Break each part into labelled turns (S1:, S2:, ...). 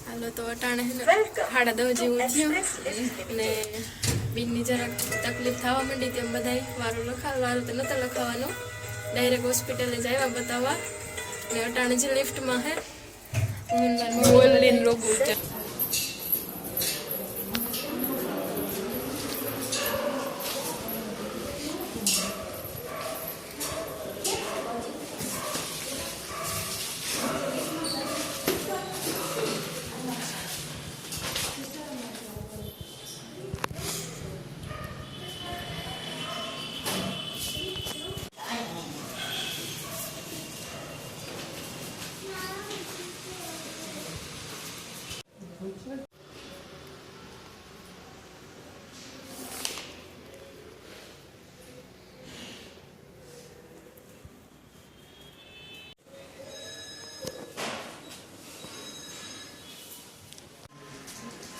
S1: હાલો તો અટાણે હાડા 10 જેવું થયું ને બીનની જરાક તકલીફ થવા માંડી તેમ બધા વારું તો નહોતો લખાવાનો ડાયરેક્ટ હોસ્પિટલે જ આવ્યા બતાવવા ને અટાણે જે લિફ્ટમાં હે રોગ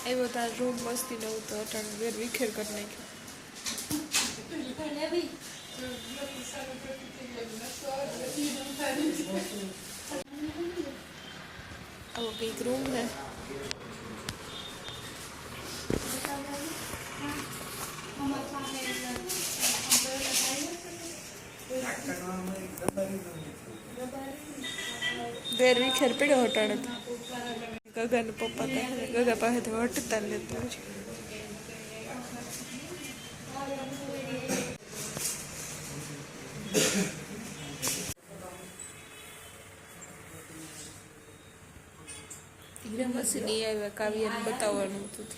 S1: આવ્યો તાર રૂમ મસ્તી નવું તો અટાણે વેર વિખેર કરી નાખ્યો આવો કંઈક રૂમ હે વેર વિખેર પડ્યો અટાણે તો ગગન પપ્પા ગગા પાસેથી હટતા લેતું છે હીરા મસી નહીં આવ્યા કાવ્યને બતાવવાનું હતું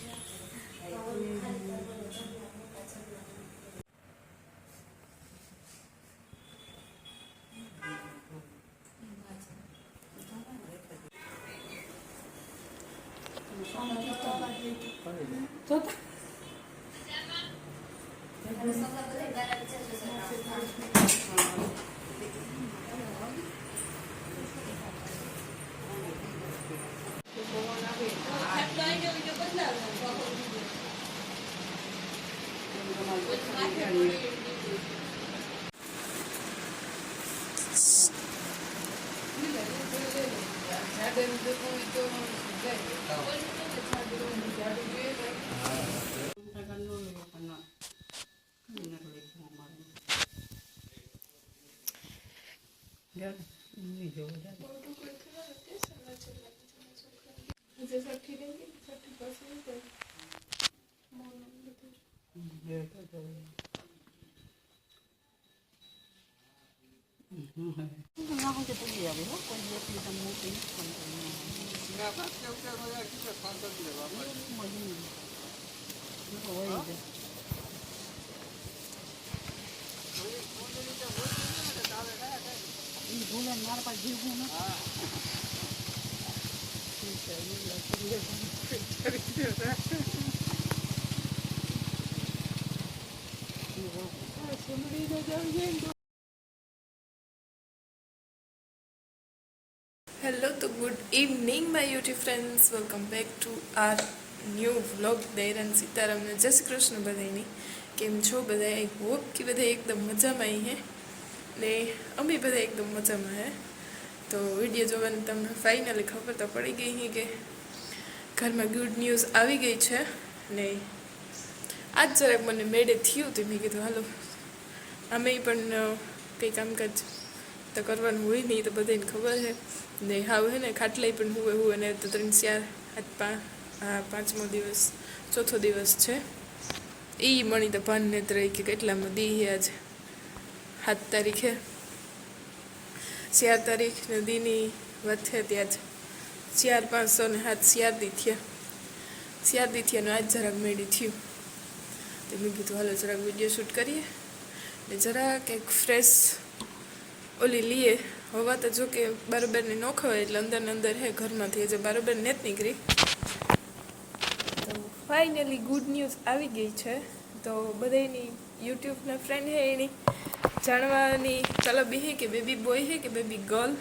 S1: હેલો તો good evening my YouTube friends welcome back to our new vlog દૈરાન સીતારામને જય શ્રી કૃષ્ણ બધાની કેમ છો બધા આઈ હોપ કે બધા એકદમ મજામાં આવી હે ને અમે બધા એકદમ મજામાં હે તો વિડીયો જોવાની તમને ફાઇનલી ખબર તો પડી ગઈ હે કે ઘરમાં ગુડ ન્યૂઝ આવી ગઈ છે ને આજ જરાક મને મેળે થયું હતું મેં કીધું હાલો અમે પણ કંઈ કામકાજ તો કરવાનું હોય નહીં તો બધાને ખબર છે ને હાવ હે ને ખાટલાઈ પણ હુવે ને તો 3-4 પાંચમો દિવસ ચોથો દિવસ છે એ મણી તો ભાન ને રહી કે કેટલામાં દી આજ 7 તારીખે 4 તારીખ ને દીની વાત છે ત્યાં જ 4, 5 ને 7 દી થયા આજ જરાક મેળી થયું તો મેં કીધું હાલો જરાક વિડીયો શૂટ કરીએ ને જરાક એક ફ્રેશ ઓલી લીએ હવા તો જો કે બરાબરની ન ખવાય એટલે અંદર ને અંદર હે ઘરમાંથી હજુ બરાબર ને જ નીકળી તો ફાઇનલી ગુડ ન્યૂઝ આવી ગઈ છે તો બધાની યુટ્યુબના ફ્રેન્ડ હે એની જાણવાની તલબ હે કે બેબી બોય હે કે બેબી ગર્લ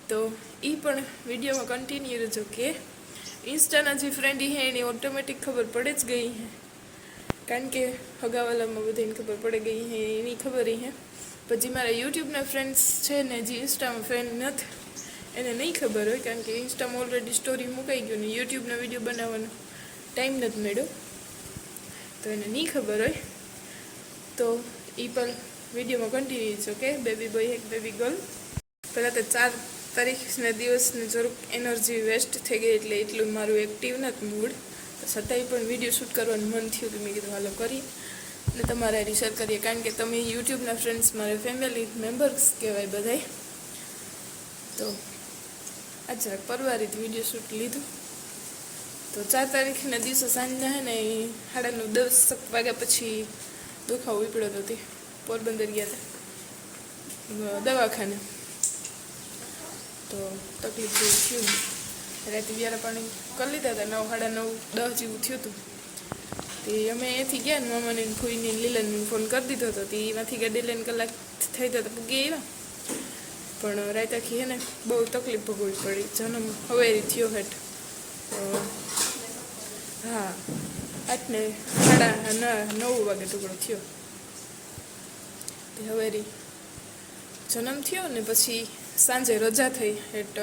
S1: તો એ પણ વિડીયોમાં કન્ટિન્યુ રહેજો કે ઇન્સ્ટાના જે ફ્રેન્ડ હે એની ઓટોમેટિક ખબર પડે જ ગઈ હે કારણ કે હગાવાલામાં બધાને ખબર પડે ગઈ હે એની ખબર હે પછી મારા યુટ્યુબના ફ્રેન્ડ્સ છે ને જે ઇન્સ્ટામાં ફ્રેન્ડ નથી એને નહીં ખબર હોય, કારણ કે ઇન્સ્ટામાં ઓલરેડી સ્ટોરી મુકાઈ ગયું ને યુટ્યુબના વિડીયો બનાવવાનો ટાઈમ નથી મળ્યો, તો એને નહીં ખબર હોય. તો એ પણ વિડીયોમાં કન્ટિન્યુ છે. ઓકે, બેબી બોય એક બેબી ગર્લ. પહેલાં તો 4 તારીખના દિવસને જરાક એનર્જી વેસ્ટ થઈ ગઈ, એટલે એટલું મારું એક્ટિવ નથી મૂડ. છતાંય પણ વિડીયો શૂટ કરવાનું મન થયું કે મેં કીધું હાલો કરીએ અને તમારે શેર કરીએ, કારણ કે તમે યુટ્યુબના ફ્રેન્ડ્સ મારા ફેમિલી મેમ્બર્સ કહેવાય બધાય. તો આ જરાક પરવારીત વિડીયો શૂટ લીધું. તો 4 તારીખના દિવસે સાંજના હે ને 9:30 વાગ્યા પછી દુખાવો ઉપડ્યો હતો. પોરબંદર ગયા હતા દવાખાને, તો તકલીફ જેવું થયું. રાતે બિયારા પાણી કરી લીધા હતા, 9, 9:30 જેવું થયું હતું. તે અમે અહીંથી ગયા ને મામાને ફૂઈને લીલાને ફોન કરી દીધો હતો. તે એમાંથી ગાડી લઈને કલાક થઈ તો પૂગી આવ્યા, પણ રાતાખી હે ને બહુ તકલીફ ભોગવવી પડી. જન્મ હવેરી થયો હેઠ, હા 8 ને 9 વાગે ટુકડો થયો. તે હવેરી જન્મ થયો ને પછી સાંજે રજા થઈ હેઠ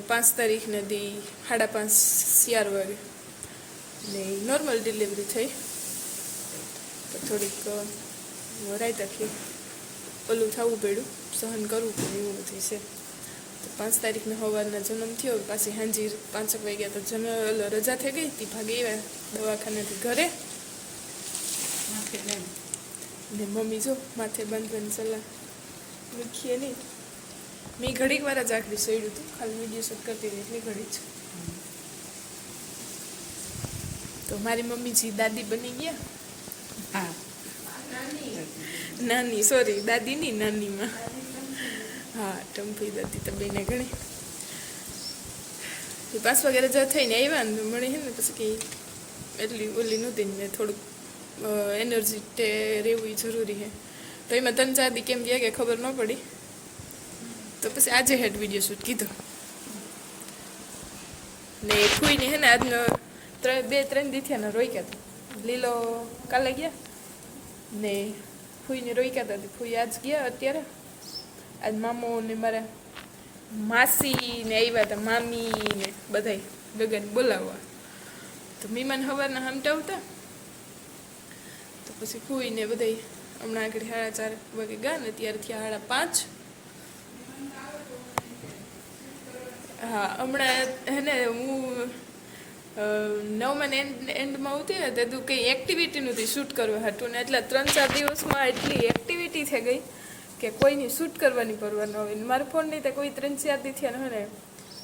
S1: 5 તારીખને દી 5:30 વાગે ને નોર્મલ ડિલિવરી થઈ. તો થોડીક રાતાખી ઓલું થવું પડ્યું, સહન કરવું પડ્યું, એવું બધું છે. તો 5 તારીખના સવારના જન્મ થયો, પાછી હાંજી 5 વાગ્યા તો રજા થઈ ગઈ. તે ભાગે આવ્યા દવાખાનાથી ઘરે ને મમ્મી જો માથે બાંધવાની સલાહ મૂકીએ નહીં. મેં ઘડીક વાર જ આખરી સડ્યું હતું, ખાલી વિડીયો શૂટ કરતી હતી એટલી ઘડી જ. તો મારી મમ્મીજી દાદી બની ગયા. હા, નાની, સોરી દાદી નહીં, નાનીમાં. હા, ટંફી દાદી તો બેને ઘણી. 5 વાગે રજા થઈને આવ્યા ને મળે છે ને પછી કંઈ એટલી ઓલી નહોતી ને થોડુંક એનર્જી રહેવું જરૂરી છે. તો એમાં 3-4 દી કેમ ગયા કે ખબર ન પડી. તો પછી આજે હેડ વિડીયો શૂટ કીધો ને ફૂઈને હે ને આજનો 2-3 દી થયા ને રોક્યા હતા. લીલો કાલે ગયા ને ફૂઈને રોક્યા હતા. ફૂઈ આજ ગયા અત્યારે. આજ મામો ને મારા માસી ને આવ્યા હતા, મામી ને બધાય ગગન બોલાવવા. તો મહેમાન સવારના હમટાવતા. તો પછી ફૂઈને બધાય હમણાં આગળ 4:30 વાગે ગયા ને ત્યારે થયા 5:30. હા, હમણાં હે ને હું 9માં એન્ડમાં આવતી ને તે તું કંઈ એક્ટિવિટી નહોતી શૂટ કરવા હતું ને, એટલા 3-4 દિવસમાં એટલી એક્ટિવિટી થઈ ગઈ કે કોઈની શૂટ કરવાની પરવા ન હોય. મારા ફોનની તો કોઈ 3-4 દી થયા ને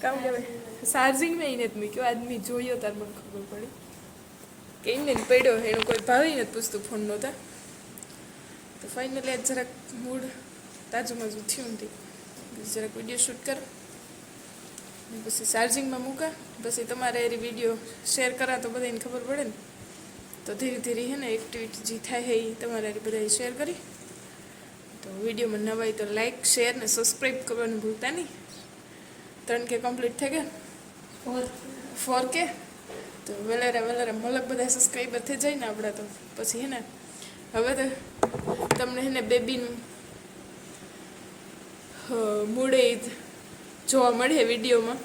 S1: કામ કહેવાય ચાર્જિંગમાં એને જ મૂક્યો. આદમી જોયો તાર મને ખબર પડી કે એમને પડ્યો, એનું કોઈ ભાવી નથી પૂછતું, ફોન નહોતા. તો ફાઇનલી આજ જરાક મૂડ તાજુમાજુ થયું નથી, જરાક વિડીયો શૂટ કર પછી ચાર્જિંગમાં મૂકા. પછી તમારે એ વિડીયો શેર કરા તો બધાને ખબર પડે ને. તો ધીરે ધીરે હે ને એક્ટિવિટી જે થાય છે એ તમારે બધા શેર કરી. તો વિડીયોમાં નવા હોય તો લાઇક, શેર ને સબસ્ક્રાઈબ કરવાનું ભૂલતા નહીં. 3K કમ્પ્લીટ થઈ ગયા, 4K. તો વેલારા મલક બધા સબસ્ક્રાઈબર થઈ જાય ને આપણા. તો પછી હે ને હવે તો તમને હે ને બેબીનું મૂડે જોવા મળે વિડીયોમાં.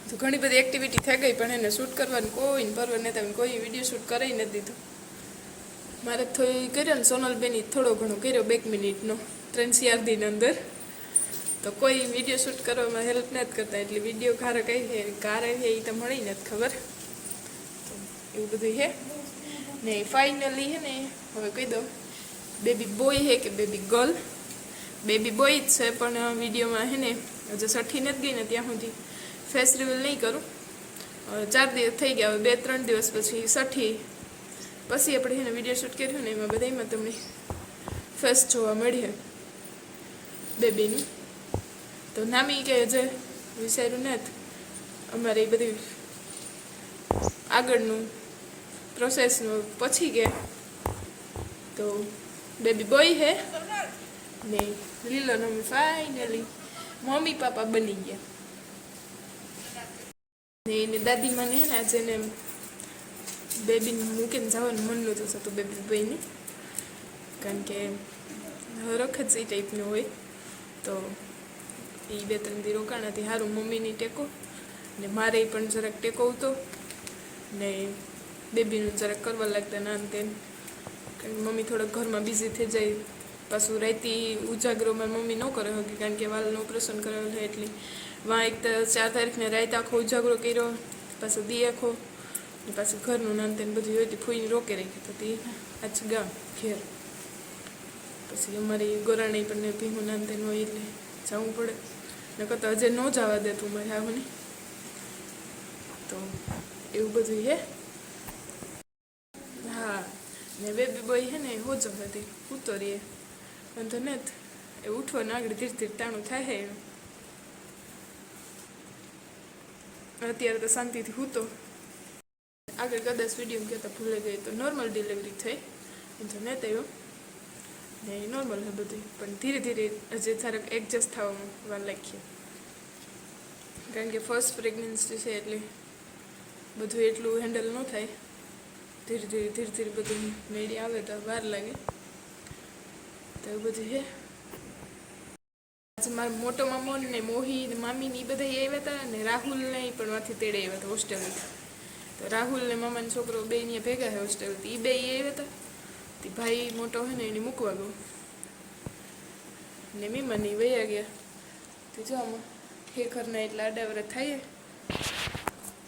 S1: તો ઘણી બધી એક્ટિવિટી થઈ ગઈ, પણ એને શૂટ કરવાનું કોઈને પરવા નથી, કોઈ વિડીયો શૂટ કરાવી નથી દીધું. મારે થોડી કર્યો ને સોનલબેની થોડો ઘણો કર્યો 2 મિનિટનો 3-4 દિન અંદર. તો કોઈ વિડીયો શૂટ કરવામાં હેલ્પ નથી કરતા, એટલે વિડીયો કારે કઈ છે કારે છે એ તો મળી નથી ખબર. તો એવું બધું છે ને. ફાઇનલી છે ને હવે કહી દો બેબી બોય છે કે બેબી ગર્લ. બેબી બોય જ છે, પણ વિડીયોમાં છે ને હજુ 6 નથી ગઈ ને ત્યાં સુધી ફેસ રિવીલ નહીં કરું. 4 દિવસ થઈ ગયા, હવે 2-3 દિવસ પછી 6 પછી આપણે એને વિડીયો શૂટ કર્યું ને એમાં બધામાં તમને ફેસ જોવા મળીએ બેબીનું. તો નામી કે જે વિચાર્યું નથી અમારે એ બધી આગળનું પ્રોસેસનું પછી કે તો બેબી બોય હે ને લીલો નમી ફાઇનલી મમ્મી પાપા બની ગયા. ને એને દાદીમાને હે ને આજે ને બેબીને મૂકીને જવાનું મન નહોતું થતું બેબી ભાઈની, કારણ કે રખ જ એ ટાઈપનું હોય. તો તો એ 2-3 દી રોકાણાથી સારું મમ્મીની ટેકો ને મારે પણ જરાક ટેકો હતો ને બેબીનું જરાક કરવા લાગતા ના તેમ, કારણ કે મમ્મી થોડાક ઘરમાં બિઝી થઈ જાય. પાછું રાતી ઉજાગરો મારી મમ્મી ન કરે શકે, કારણ કે વાલનું ઓપરેશન કરાવેલું છે એટલે વાં એક તો 4 તારીખને રાત આખો ઉજાગરો કર્યો, પાછો દી આખો ને પાછું ઘરનું નામ તેને બધું હોય તે ફૂઈને રોકે રાખી. તો તે આજ ગામ ઘેર પછી અમારી ગોરાણી પણ ભીમું નામ તેને હોય એટલે જવું પડે. નકર તો હજે ન જવા દે તું મારે આવું ને. તો એવું બધું છે. હા ને બેબી બોય છે ને હોજો હતી ઉતો રહીએ વાંધો નથી. એ ઉઠવાનું આગળ ધીરે ધીરે ટાણું થાય છે એનું. અત્યારે તો શાંતિથી હૂતો. આગળ કદાચ વિડીયો કહેતા ભૂલે ગઈ તો નોર્મલ ડિલિવરી થઈ, વાંધો નથી આવ્યો ને એ નોર્મલ છે બધું, પણ ધીરે ધીરે હજી જરાક એડજસ્ટ થવામાં વાર લાગીએ, કારણ કે ફર્સ્ટ પ્રેગ્નન્સી છે એટલે બધું એટલું હેન્ડલ ન થાય. ધીરે ધીરે બધું મેળી આવે તો વાર લાગે. તો એવું બધું છે. આજે મારા મોટો મામો ને મોહી ને મામી ને એ બધા આવ્યા હતા ને રાહુલ ને પણ માંથી તેડે આવ્યા હતા હોસ્ટેલથી. તો રાહુલ ને મામાનો છોકરો બે અહીંયા ભેગા છે હોસ્ટેલથી, એ બે આવ્યા હતા. તે ભાઈ મોટો હોય ને એને મૂકવા ગયો ને મીમાની વયા ગયા. તો જો આમાં ખેખરના એટલા આડાવરા થાય